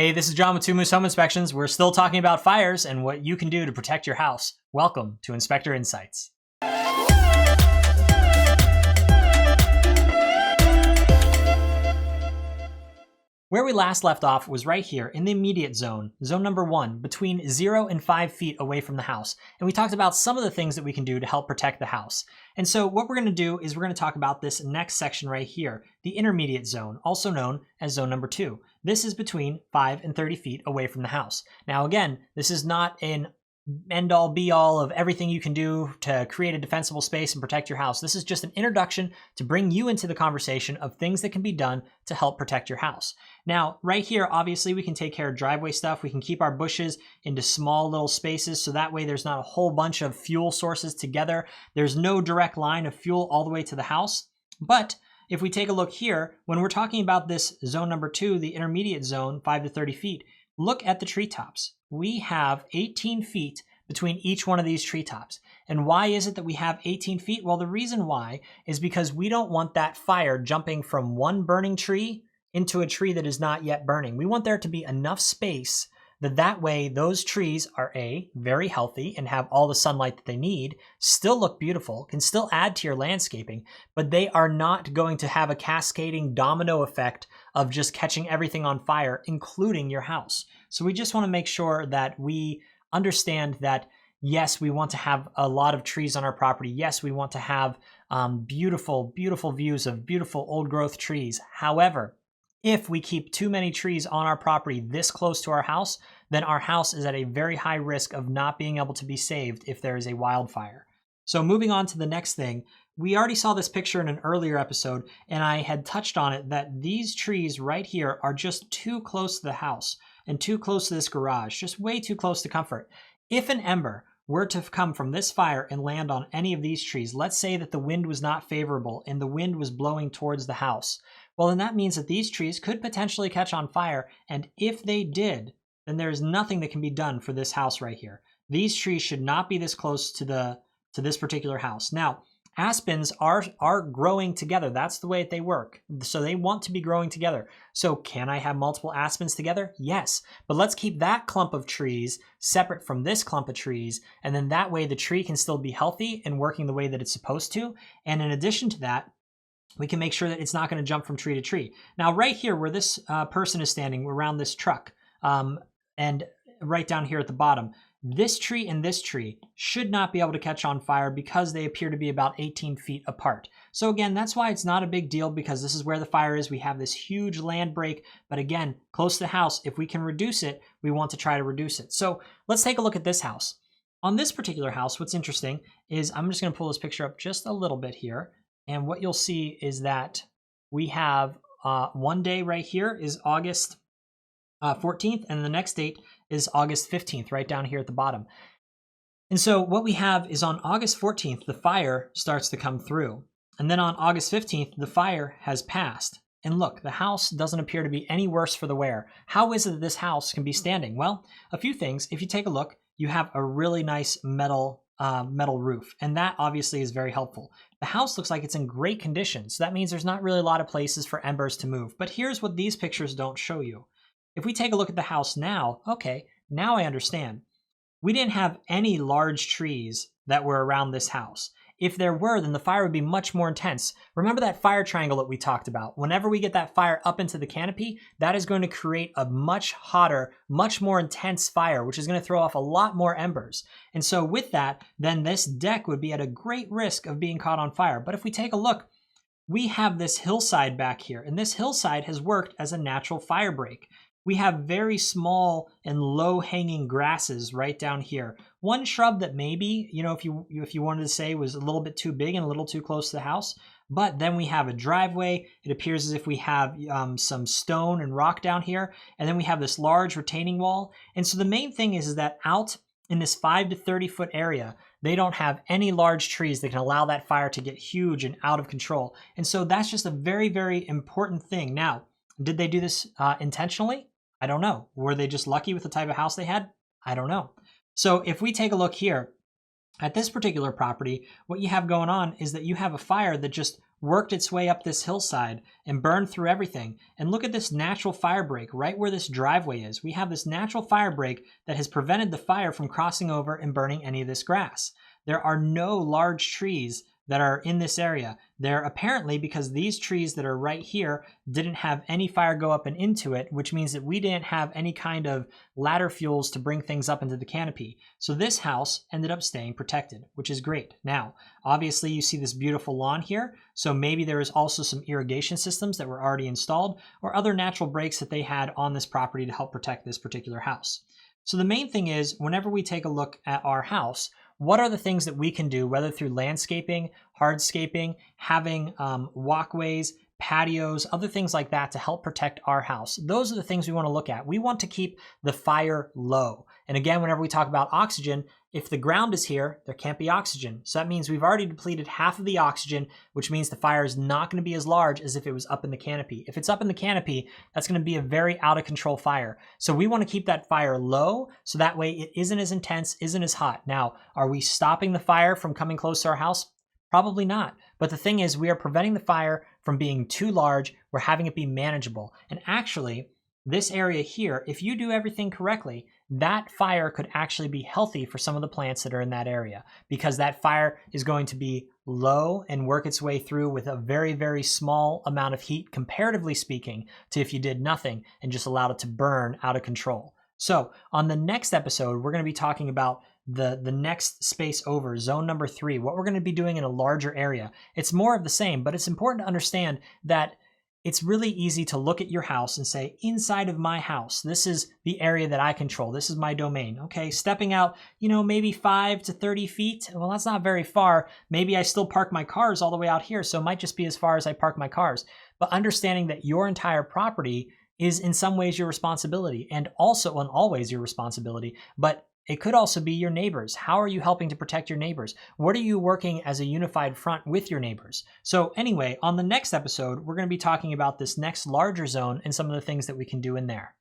Hey, this is John with Two Moose Home Inspections. We're still talking about fires and what you can do to protect your house. Welcome to Inspector Insights. Where we last left off was right here in the immediate zone, zone number 1, between 0 and 5 feet away from the house. And we talked about some of the things that we can do to help protect the house. And so what we're going to do is we're going to talk about this next section right here, the intermediate zone, also known as zone number 2. This is between 5 and 30 feet away from the house. Now again, this is not an end-all be-all of everything you can do to create a defensible space and protect your house. This is just an introduction to bring you into the conversation of things that can be done to help protect your house. Now, right here, obviously, we can take care of driveway stuff. We can keep our bushes into small little spaces, so that way there's not a whole bunch of fuel sources together. There's no direct line of fuel all the way to the house. But if we take a look here, when we're talking about this zone number 2, the intermediate zone, 5 to 30 feet, look at the treetops. We have 18 feet between each one of these treetops. And why is it that we have 18 feet? Well, the reason why is because we don't want that fire jumping from one burning tree into a tree that is not yet burning. We want there to be enough space that way those trees are very healthy and have all the sunlight that they need, still look beautiful, can still add to your landscaping, but they are not going to have a cascading domino effect of just catching everything on fire, including your house. So we just want to make sure that we understand that, yes, we want to have a lot of trees on our property. Yes, we want to have beautiful, beautiful views of beautiful old growth trees. However, if we keep too many trees on our property this close to our house, then our house is at a very high risk of not being able to be saved if there is a wildfire. So moving on to the next thing, we already saw this picture in an earlier episode, and I had touched on it that these trees right here are just too close to the house and too close to this garage, just way too close to comfort. If an ember were to come from this fire and land on any of these trees, let's say that the wind was not favorable and the wind was blowing towards the house, well, then that means that these trees could potentially catch on fire, and if they did, then there is nothing that can be done for this house right here. These trees should not be this close to this particular house. Now, aspens are growing together. That's the way they work. So they want to be growing together. So can I have multiple aspens together? Yes. But let's keep that clump of trees separate from this clump of trees, and then that way the tree can still be healthy and working the way that it's supposed to. And in addition to that, we can make sure that it's not going to jump from tree to tree. Now, right here where this person is standing around this truck, and right down here at the bottom, this tree and this tree should not be able to catch on fire because they appear to be about 18 feet apart. So again, that's why it's not a big deal, because this is where the fire is. We have this huge land break, but again, close to the house, if we can reduce it, we want to try to reduce it. So let's take a look at this house. On this particular house, what's interesting is, I'm just going to pull this picture up just a little bit here. And what you'll see is that we have one day right here is August 14th, and the next date is August 15th, right down here at the bottom. And so what we have is on August 14th, the fire starts to come through. And then on August 15th, the fire has passed. And look, the house doesn't appear to be any worse for the wear. How is it that this house can be standing? Well, a few things. If you take a look, you have a really nice metal roof, and that obviously is very helpful. The house looks like it's in great condition, so that means there's not really a lot of places for embers to move. But here's what these pictures don't show you. If we take a look at the house now, okay, now I understand. We didn't have any large trees that were around this house. If there were, then the fire would be much more intense. Remember that fire triangle that we talked about? Whenever we get that fire up into the canopy, that is going to create a much hotter, much more intense fire, which is going to throw off a lot more embers. And so with that, then this deck would be at a great risk of being caught on fire. But if we take a look, we have this hillside back here, and this hillside has worked as a natural fire break. We have very small and low-hanging grasses right down here. One shrub that maybe, if you wanted to say was a little bit too big and a little too close to the house. But then we have a driveway. It appears as if we have some stone and rock down here. And then we have this large retaining wall. And so the main thing is that out in this 5 to 30 foot area, they don't have any large trees that can allow that fire to get huge and out of control. And so that's just a very, very important thing. Now, did they do this intentionally? I don't know. Were they just lucky with the type of house they had? I don't know. So if we take a look here at this particular property, what you have going on is that you have a fire that just worked its way up this hillside and burned through everything. And look at this natural fire break right where this driveway is. We have this natural fire break that has prevented the fire from crossing over and burning any of this grass. There are no large trees that are in this area. They're apparently because these trees that are right here didn't have any fire go up and into it, which means that we didn't have any kind of ladder fuels to bring things up into the canopy. So this house ended up staying protected, which is great. Now, obviously you see this beautiful lawn here. So maybe there is also some irrigation systems that were already installed or other natural breaks that they had on this property to help protect this particular house. So the main thing is whenever we take a look at our house, what are the things that we can do, whether through landscaping, hardscaping, having walkways, patios, other things like that to help protect our house? Those are the things we want to look at. We want to keep the fire low. And again, whenever we talk about oxygen, if the ground is here, there can't be oxygen. So that means we've already depleted half of the oxygen, which means the fire is not going to be as large as if it was up in the canopy. If it's up in the canopy, that's going to be a very out of control fire. So we want to keep that fire low so that way it isn't as intense, isn't as hot. Now, are we stopping the fire from coming close to our house? Probably not. But the thing is, we are preventing the fire from being too large. We're having it be manageable. And actually, this area here, if you do everything correctly, that fire could actually be healthy for some of the plants that are in that area because that fire is going to be low and work its way through with a very, very small amount of heat, comparatively speaking, to if you did nothing and just allowed it to burn out of control. So on the next episode, we're going to be talking about the next space over, zone number 3, what we're going to be doing in a larger area. It's more of the same, but it's important to understand that it's really easy to look at your house and say, inside of my house, this is the area that I control. This is my domain. Okay, stepping out, maybe 5 to 30 feet. Well, that's not very far. Maybe I still park my cars all the way out here, so it might just be as far as I park my cars. But understanding that your entire property is in some ways your responsibility and also and always your responsibility, but it could also be your neighbors. How are you helping to protect your neighbors? What are you working as a unified front with your neighbors? So anyway, on the next episode, we're going to be talking about this next larger zone and some of the things that we can do in there.